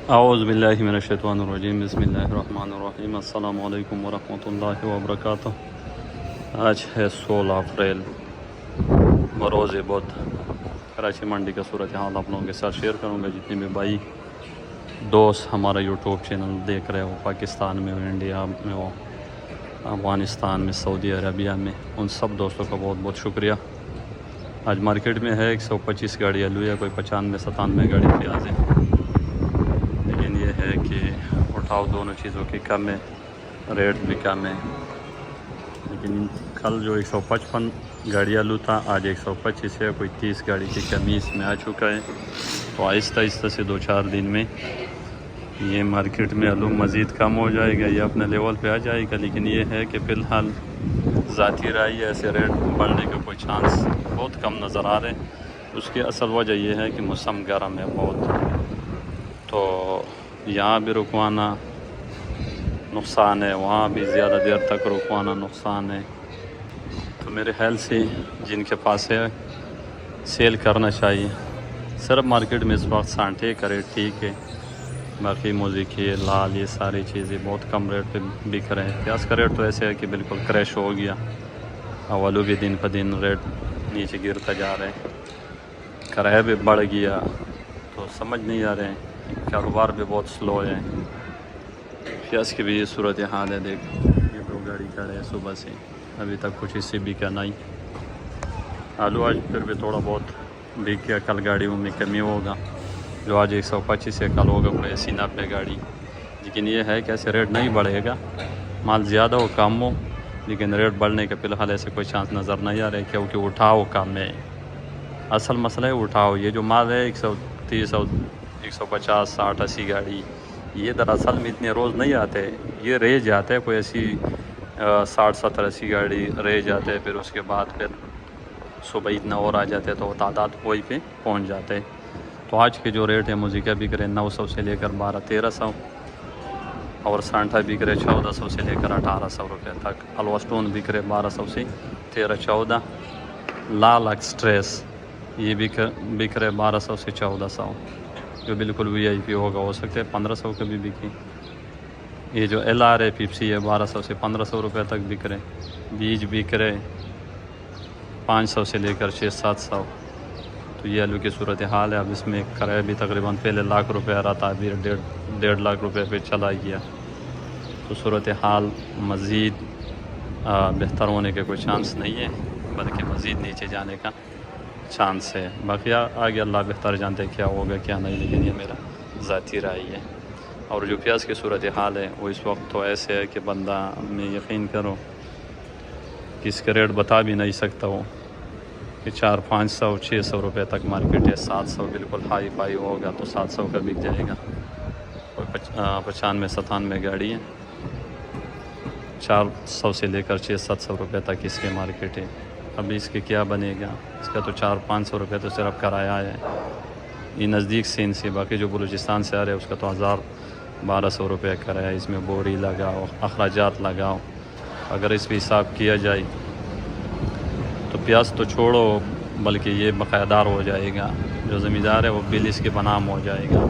اعوذ باللہ من الشیطان الرجیم، بسم اللہ الرحمن الرحیم۔ السلام علیکم ورحمۃ اللہ وبرکاتہ۔ آج ہے 16 اپریل، بروز بدھ۔ کراچی منڈی کا صورتحال آپ لوگوں کے ساتھ شیئر کروں گا۔ جتنے بھی بھائی دوست ہمارا یوٹیوب چینل دیکھ رہے ہو، پاکستان میں ہو، انڈیا میں ہو، افغانستان میں، سعودی عربیہ میں، ان سب دوستوں کا بہت بہت شکریہ۔ آج مارکیٹ میں ہے 125 گاڑی آلو ہے، کوئی 95-97 گاڑی پیاز ہے، لیکن یہ ہے کہ اٹھاؤ دونوں چیزوں کی کم ہے، ریٹ بھی کم ہے۔ لیکن کل جو 155 گاڑی آلو تھا، آج 125 ہے، کوئی 30 گاڑی کی کمی اس میں آ چکا ہے۔ تو آہستہ آہستہ سے 2-4 دن میں یہ مارکیٹ میں آلو مزید کم ہو جائے گا، یہ اپنے لیول پہ آ جائے گا۔ لیکن یہ ہے کہ فی الحال ذاتی رائے ہے، ایسے ریٹ بڑھنے کا کوئی چانس بہت کم نظر آ رہے ہیں۔ اس کی اصل وجہ یہ ہے کہ موسم گرم ہے بہت، تو یہاں بھی رکوانا نقصان ہے، وہاں بھی زیادہ دیر تک رکوانا نقصان ہے۔ تو میرے خیال سے جن کے پاس ہے سیل کرنا چاہیے۔ صرف مارکیٹ میں اس وقت سانٹے کا ریٹ ٹھیک ہے، باقی موزیکی، لال، یہ ساری چیزیں بہت کم ریٹ پہ بک رہے ہیں۔ پیاز کا ریٹ تو ایسے ہے کہ بالکل کریش ہو گیا، آلو بھی دن پہ دن ریٹ نیچے گرتا جا رہا ہے، کرایہ بھی بڑھ گیا، تو سمجھ نہیں آ رہے ہیں، کاروبار بھی بہت سلو ہے۔ پیاز کی بھی یہ صورتحال ہے، دیکھ یہ 2 گاڑی کھڑے ہیں صبح سے، ابھی تک کچھ اس سے بکا نہیں۔ آلو آج پھر بھی تھوڑا بہت بک گیا، کل گاڑیوں میں کمی ہوگا، جو آج 125 ہے، کل ہوگا کوئی 80-90 گاڑی۔ لیکن یہ ہے کہ ایسے ریٹ نہیں بڑھے گا، مال زیادہ ہو کم ہو، لیکن ریٹ بڑھنے کا فی الحال ایسے کوئی چانس نظر نہیں آ رہا ہے، کیونکہ اٹھاؤ کم ہے۔ اصل مسئلہ ہے اٹھاؤ۔ یہ جو مال ہے 130، 150، 60، 80 گاڑی، یہ دراصل میں اتنے روز نہیں آتے، یہ رہ جاتے ہیں، کوئی ایسی 60، 70، 80 گاڑی رہ جاتے ہیں، پھر اس کے بعد پھر صبح اتنا اور آ جاتے ہیں، تو وہ تعداد وہی پہ پہنچ جاتے ہیں۔ تو آج کے جو ریٹ ہے موزیکا بک رہے 900 سے لے کر 1200-1300، اور سانٹا بک رہے 1400 سے لے کر 1800 روپے تک، الوا اسٹون بک رہے 1200 سے 1300-14، لال ایکسٹریس یہ بک رہے 1200 سے 1400، جو بالکل وی آئی پی ہوگا، ہو سکتے ہیں 1500 کا بھی بکے۔ یہ جو ایل آر ہے پیپسی ہے 1200 سے 1500 روپے تک بک رہے، بیج بک رہے 500 سے لے کر 600-700۔ تو یہ آلو کی صورتحال ہے۔ اب اس میں کرایہ بھی تقریباً پہلے 1,00,000 روپے آ رہا تھا، ابھی 1.5 روپے پہ چلا گیا۔ تو صورتحال مزید بہتر ہونے کے کوئی چانس نہیں ہے، بلکہ مزید نیچے جانے کا چانس ہے۔ باقی آگے اللہ بہتر جانتے کیا ہوگا کیا نہیں، لیکن یہ میرا ذاتی رائے ہے۔ اور جو پیاز کی صورتحال ہے وہ اس وقت تو ایسے ہے کہ بندہ میں یقین کرو کہ اس کا ریٹ بتا بھی نہیں سکتا ہو، کہ 400، 500، 600 روپے تک مارکیٹ ہے، 700 بالکل ہائی فائی ہوگا تو 700 کا بک جائے گا۔ اور 95-97 گاڑی ہے، 400 سے لے کر 600-700 روپے تک اس کے مارکیٹ ہے۔ ابھی اس کے کیا بنے گا؟ اس کا تو 400-500 روپے تو صرف کرایہ ہے، یہ نزدیک سے ان سے، باقی جو بلوچستان سے آ رہے ہیں اس کا تو 1000-1200 روپے کرایہ، اس میں بوری لگاؤ، اخراجات لگاؤ۔ اگر اس پہ حساب کیا جائے تو پیاز تو چھوڑو، بلکہ یہ بقایدار ہو جائے گا، جو زمیندار ہے وہ بل اس کے بنام ہو جائے گا۔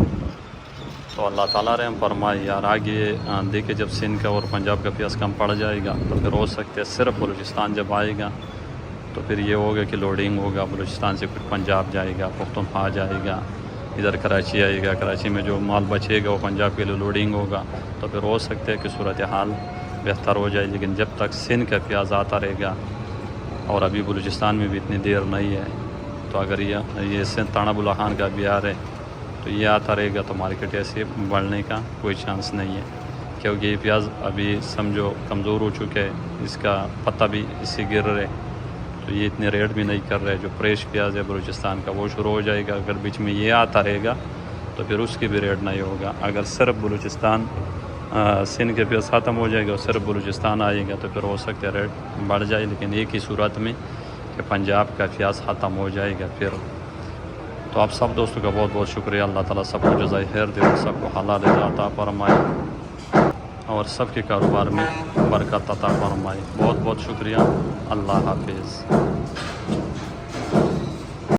تو اللہ تعالیٰ رحم فرمائے یار۔ آگے دیکھے جب سندھ کا اور پنجاب کا پیاز کم پڑ جائے گا تو پھر ہو سکتے ہے صرف بلوچستان جب آئے گا تو پھر یہ ہوگا کہ لوڈنگ ہوگا بلوچستان سے، پھر پنجاب جائے گا، پختونخوا جائے گا، ادھر کراچی آئے گا، کراچی میں جو مال بچے گا وہ پنجاب کے لیے لوڈنگ ہوگا، تو پھر ہو سکتا ہے کہ صورتحال بہتر ہو جائے۔ لیکن جب تک سندھ کا پیاز آتا رہے گا، اور ابھی بلوچستان میں بھی اتنی دیر نہیں ہے، تو اگر یہ سندھ تانا بلا خان کا بھی آ رہے تو یہ آتا رہے گا تو مارکیٹ ایسے بڑھنے کا کوئی چانس نہیں ہے، کیونکہ یہ پیاز ابھی سمجھو کمزور ہو چکے ہے، اس کا پتہ بھی اس سے گر رہے، تو یہ اتنے ریٹ بھی نہیں کر رہے۔ جو فریش پیاز ہے بلوچستان کا وہ شروع ہو جائے گا، اگر بیچ میں یہ آتا رہے گا تو پھر اس کی بھی ریٹ نہیں ہوگا۔ اگر صرف بلوچستان سندھ کے پیاز ختم ہو جائے گا اور صرف بلوچستان آئے گا تو پھر ہو سکتا ہے ریٹ بڑھ جائے، لیکن ایک ہی صورت میں کہ پنجاب کا پیاز ختم ہو جائے گا پھر۔ تو آپ سب دوستوں کا بہت بہت شکریہ، اللہ تعالیٰ سب کو جزائے خیر دے اور سب کو حلال رزق عطا فرمائے اور سب کے کاروبار میں برکت عطا فرمائے۔ بہت بہت شکریہ، اللہ حافظ۔